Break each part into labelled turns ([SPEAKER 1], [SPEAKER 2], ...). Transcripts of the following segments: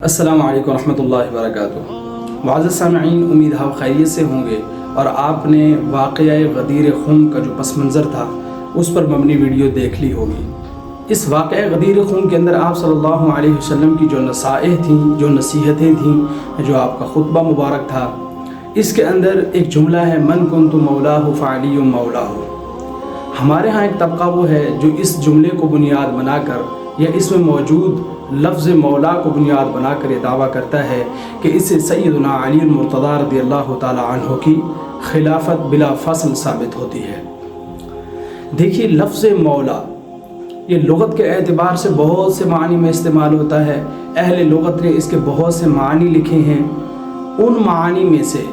[SPEAKER 1] السلام علیکم ورحمۃ اللہ وبرکاتہ۔ معزز سامعین، امید ہے خیریت سے ہوں گے اور آپ نے واقعہ غدیر خم کا جو پس منظر تھا اس پر مبنی ویڈیو دیکھ لی ہوگی۔ اس واقعہ غدیر خم کے اندر آپ صلی اللہ علیہ وسلم کی جو نصائح تھیں، جو نصیحتیں تھیں، جو آپ کا خطبہ مبارک تھا، اس کے اندر ایک جملہ ہے من کنت مولاہ فعلی مولاہ۔ ہمارے ہاں ایک طبقہ وہ ہے جو اس جملے کو بنیاد بنا کر یا اس میں موجود لفظ مولا کو بنیاد بنا کر یہ دعویٰ کرتا ہے کہ اس سے سیدنا علی المرتضیٰ رضی اللہ تعالی عنہ کی خلافت بلا فصل ثابت ہوتی ہے۔ دیکھیے، لفظ مولا یہ لغت کے اعتبار سے بہت سے معنی میں استعمال ہوتا ہے۔ اہل لغت نے اس کے بہت سے معنی لکھے ہیں۔ ان معنی میں سے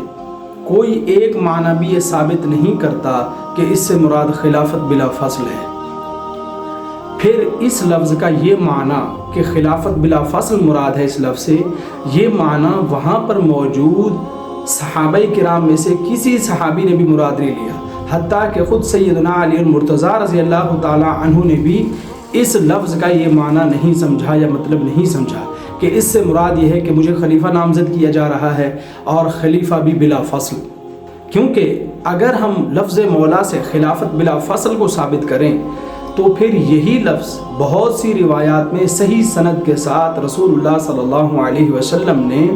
[SPEAKER 1] کوئی ایک معنی بھی یہ ثابت نہیں کرتا کہ اس سے مراد خلافت بلا فصل ہے۔ پھر اس لفظ کا یہ معنی کہ خلافت بلا فصل مراد ہے اس لفظ سے، یہ معنی وہاں پر موجود صحابہ کرام میں سے کسی صحابی نے بھی مراد نہیں لیا، حتیٰ کہ خود سیدنا علی المرتضیٰ رضی اللہ تعالی عنہ نے بھی اس لفظ کا یہ معنی نہیں سمجھا یا مطلب نہیں سمجھا کہ اس سے مراد یہ ہے کہ مجھے خلیفہ نامزد کیا جا رہا ہے اور خلیفہ بھی بلا فصل۔ کیونکہ اگر ہم لفظ مولا سے خلافت بلا فصل کو ثابت کریں تو پھر یہی لفظ بہت سی روایات میں صحیح سند کے ساتھ رسول اللہ صلی اللہ علیہ وسلم نے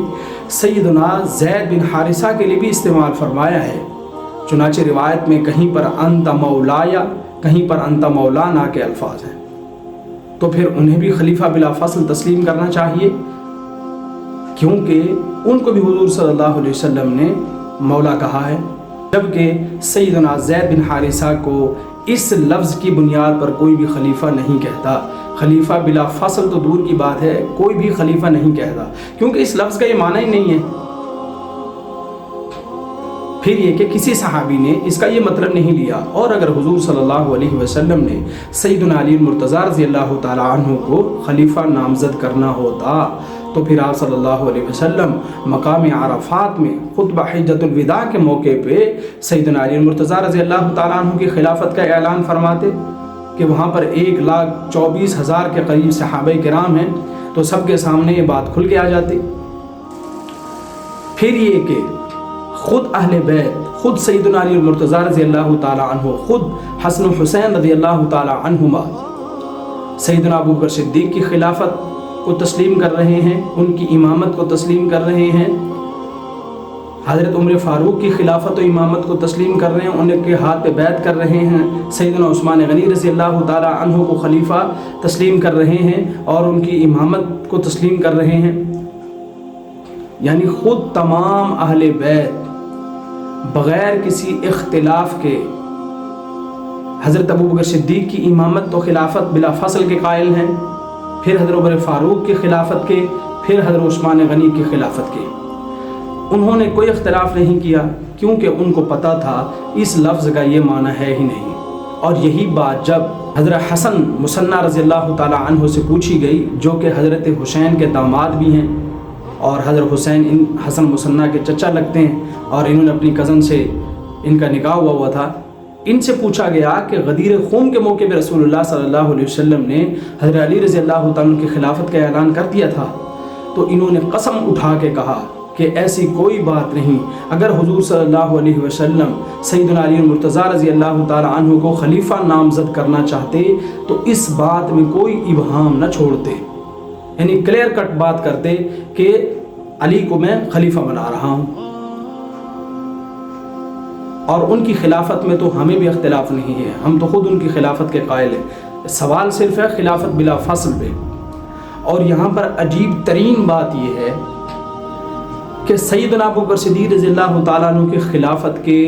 [SPEAKER 1] سیدنا زید بن حارثہ کے لیے بھی استعمال فرمایا ہے۔ چنانچہ روایت میں کہیں پر انت مولایا، کہیں پر انت مولانا کے الفاظ ہیں، تو پھر انہیں بھی خلیفہ بلا فصل تسلیم کرنا چاہیے، کیونکہ ان کو بھی حضور صلی اللہ علیہ وسلم نے مولا کہا ہے، جبکہ سیدنا زید بن حارثہ کو اس لفظ کی بنیاد پر کوئی بھی خلیفہ نہیں کہتا۔ خلیفہ بلا فصل تو دور کی بات ہے، کوئی بھی خلیفہ نہیں کہتا، کیونکہ اس لفظ کا یہ معنی ہی نہیں ہے۔ پھر یہ کہ کسی صحابی نے اس کا یہ مطلب نہیں لیا، اور اگر حضور صلی اللہ علیہ وسلم نے سیدنا علی المرتضیٰ رضی اللہ تعالی عنہ کو خلیفہ نامزد کرنا ہوتا تو پھر آپ صلی اللہ علیہ وسلم مقام عرفات میں خطبہ حجۃ الوداع کے موقع پہ سیدنا علی المرتضیٰ رضی اللہ تعالیٰ عنہ کی خلافت کا اعلان فرماتے کہ وہاں پر 1,24,000 کے قریب صحابہ کرام ہیں، تو سب کے سامنے یہ بات کھل کے آ جاتی۔ پھر یہ کہ خود اہل بیت، خود سیدنا علی المرتضیٰ رضی اللہ تعالیٰ عنہ، خود حسن و حسین رضی اللہ تعالیٰ عنہما سیدنا ابوبکر صدیق کی خلافت کو تسلیم کر رہے ہیں، ان کی امامت کو تسلیم کر رہے ہیں، حضرت عمر فاروق کی خلافت و امامت کو تسلیم کر رہے ہیں، ان کے ہاتھ پہ بیعت کر رہے ہیں، سیدنا عثمان غنی رضی اللہ تعالی عنہ کو خلیفہ تسلیم کر رہے ہیں اور ان کی امامت کو تسلیم کر رہے ہیں۔ یعنی خود تمام اہل بیت بغیر کسی اختلاف کے حضرت ابوبکر صدیق کی امامت و خلافت بلا فصل کے قائل ہیں، پھر حضرت عمر فاروق کی خلافت کے، پھر حضرت عثمان غنی کی خلافت کے۔ انہوں نے کوئی اختلاف نہیں کیا، کیونکہ ان کو پتہ تھا اس لفظ کا یہ معنی ہے ہی نہیں۔ اور یہی بات جب حضرت حسن مثنیٰ رضی اللہ تعالی عنہ سے پوچھی گئی، جو کہ حضرت حسین کے داماد بھی ہیں اور حضرت حسین حسن مثنیٰ کے چچا لگتے ہیں، اور انہوں نے اپنی کزن سے ان کا نکاح ہوا تھا، ان سے پوچھا گیا کہ غدیر خم کے موقع پہ رسول اللہ صلی اللہ علیہ وسلم نے حضرت علی رضی اللہ تعالیٰ کی خلافت کا اعلان کر دیا تھا، تو انہوں نے قسم اٹھا کے کہا کہ ایسی کوئی بات نہیں، اگر حضور صلی اللہ علیہ وسلم سیدنا علی المرتضیٰ رضی اللہ تعالیٰ عنہ کو خلیفہ نامزد کرنا چاہتے تو اس بات میں کوئی ابہام نہ چھوڑتے، یعنی کلیئر کٹ بات کرتے کہ علی کو میں خلیفہ بنا رہا ہوں، اور ان کی خلافت میں تو ہمیں بھی اختلاف نہیں ہے، ہم تو خود ان کی خلافت کے قائل ہیں۔ سوال صرف ہے خلافت بلا فصل پہ۔ اور یہاں پر عجیب ترین بات یہ ہے کہ سیدنا ابوبکر صدیق رضی اللہ تعالیٰ عنہ کی خلافت کے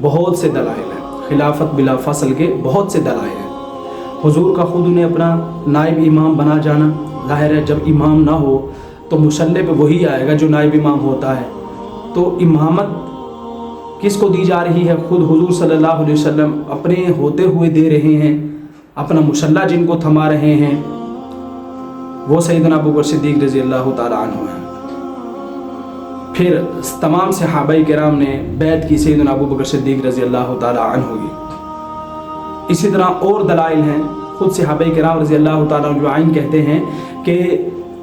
[SPEAKER 1] بہت سے دلائل ہیں، خلافت بلا فصل کے بہت سے دلائل ہیں۔ حضور کا خود انہیں اپنا نائب امام بنا جانا، ظاہر ہے جب امام نہ ہو تو مصلی پہ وہی آئے گا جو نائب امام ہوتا ہے، تو امامت کس کو دی جا رہی ہے؟ خود حضور صلی اللہ علیہ وسلم اپنے ہوتے ہوئے دے رہے ہیں، اپنا مصلی جن کو تھما رہے ہیں وہ سیدنا ابوبکر صدیق رضی اللہ تعالیٰ عنہ ہیں۔ پھر تمام صحابہ کرام نے بیعت کی سیدنا ابوبکر صدیق رضی اللہ تعالیٰ عنہ کی۔ اسی طرح اور دلائل ہیں، خود صحابہ کرام رضی اللہ تعالیٰ عنہ کہتے ہیں کہ